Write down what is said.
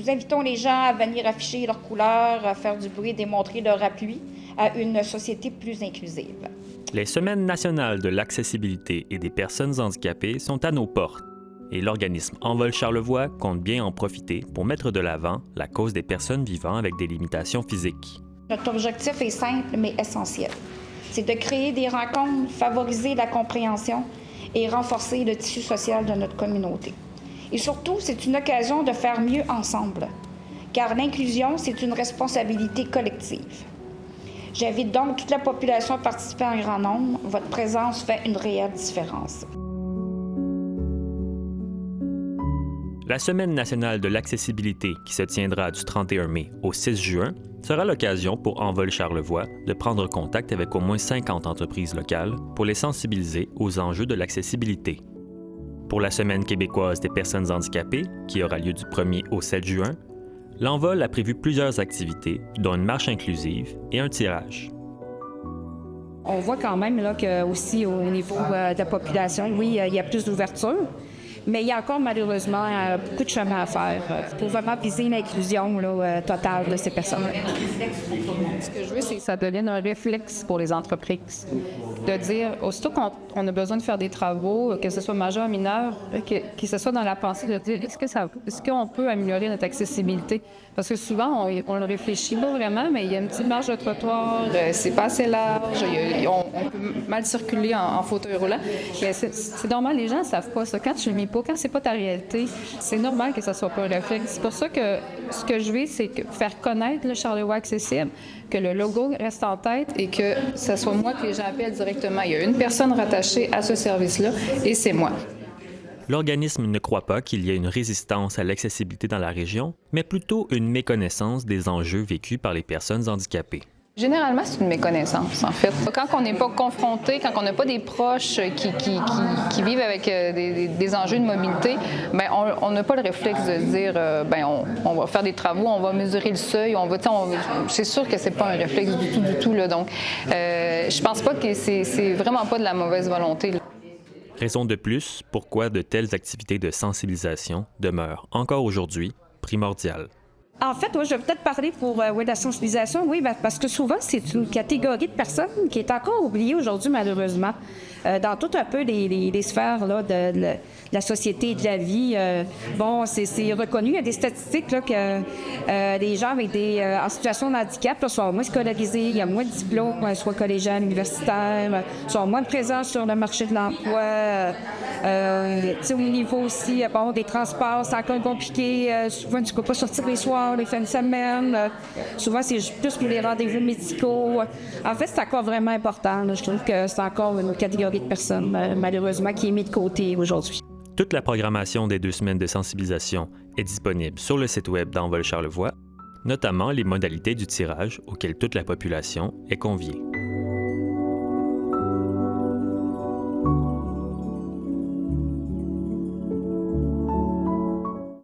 Nous invitons les gens à venir afficher leurs couleurs, à faire du bruit, démontrer leur appui à une société plus inclusive. Les Semaines nationales de l'accessibilité et des personnes handicapées sont à nos portes et l'organisme Envol Charlevoix compte bien en profiter pour mettre de l'avant la cause des personnes vivant avec des limitations physiques. Notre objectif est simple mais essentiel. C'est de créer des rencontres, favoriser la compréhension et renforcer le tissu social de notre communauté. Et surtout, c'est une occasion de faire mieux ensemble, car l'inclusion, c'est une responsabilité collective. J'invite donc toute la population à participer en grand nombre. Votre présence fait une réelle différence. La Semaine nationale de l'accessibilité, qui se tiendra du 31 mai au 6 juin, sera l'occasion pour Envol Charlevoix de prendre contact avec au moins 50 entreprises locales pour les sensibiliser aux enjeux de l'accessibilité. Pour la Semaine québécoise des personnes handicapées, qui aura lieu du 1er au 7 juin, l'Envol a prévu plusieurs activités, dont une marche inclusive et un tirage. On voit quand même là, que aussi au niveau de la population, oui, il y a plus d'ouverture, mais il y a encore malheureusement beaucoup de chemin à faire pour vraiment viser l'inclusion totale de ces personnes-là. Ce que je veux, c'est que ça devienne un réflexe pour les entreprises. De dire, aussitôt qu'on a besoin de faire des travaux, que ce soit majeur, mineur, que ce soit dans la pensée, de dire, est-ce qu'on peut améliorer notre accessibilité? Parce que souvent, on le réfléchit pas vraiment, mais il y a une petite marge de trottoir, c'est pas assez large, on peut mal circuler en fauteuil roulant. C'est normal, les gens ne savent pas ça. Quand tu le vis pas, quand c'est pas ta réalité, c'est normal que ça soit pas un réflexe. C'est pour ça que ce que je veux, c'est faire connaître le Charlevoix accessible, que le logo reste en tête et que ce soit moi que les gens appellent directement. Il y a une personne rattachée à ce service-là et c'est moi. L'organisme ne croit pas qu'il y ait une résistance à l'accessibilité dans la région, mais plutôt une méconnaissance des enjeux vécus par les personnes handicapées. Généralement, c'est une méconnaissance, en fait. Quand on n'est pas confronté, quand on n'a pas des proches qui vivent avec des enjeux de mobilité, bien, on n'a pas le réflexe de dire on va faire des travaux, on va mesurer le seuil, c'est sûr que c'est pas un réflexe du tout. Là. Donc, je pense pas que c'est vraiment pas de la mauvaise volonté. Là. Raison de plus pourquoi de telles activités de sensibilisation demeurent encore aujourd'hui primordiales. En fait, je vais peut-être parler pour la sensibilisation, oui, parce que souvent, c'est une catégorie de personnes qui est encore oubliée aujourd'hui, malheureusement, dans tout un peu les sphères là, de la société et de la vie. C'est reconnu, il y a des statistiques là, que les gens avec en situation de handicap là, sont moins scolarisés, il y a moins de diplômes, soit collégiens, universitaires, sont moins présents sur le marché de l'emploi. Au niveau aussi des transports, c'est encore compliqué. Souvent, tu ne peux pas sortir les soirs, les fins de semaine. Souvent, c'est plus pour les rendez-vous médicaux. En fait, c'est encore vraiment important. Là. Je trouve que c'est encore une catégorie de personnes, malheureusement, qui est mise de côté aujourd'hui. Toute la programmation des 2 semaines de sensibilisation est disponible sur le site web d'Envol Charlevoix, notamment les modalités du tirage auxquelles toute la population est conviée.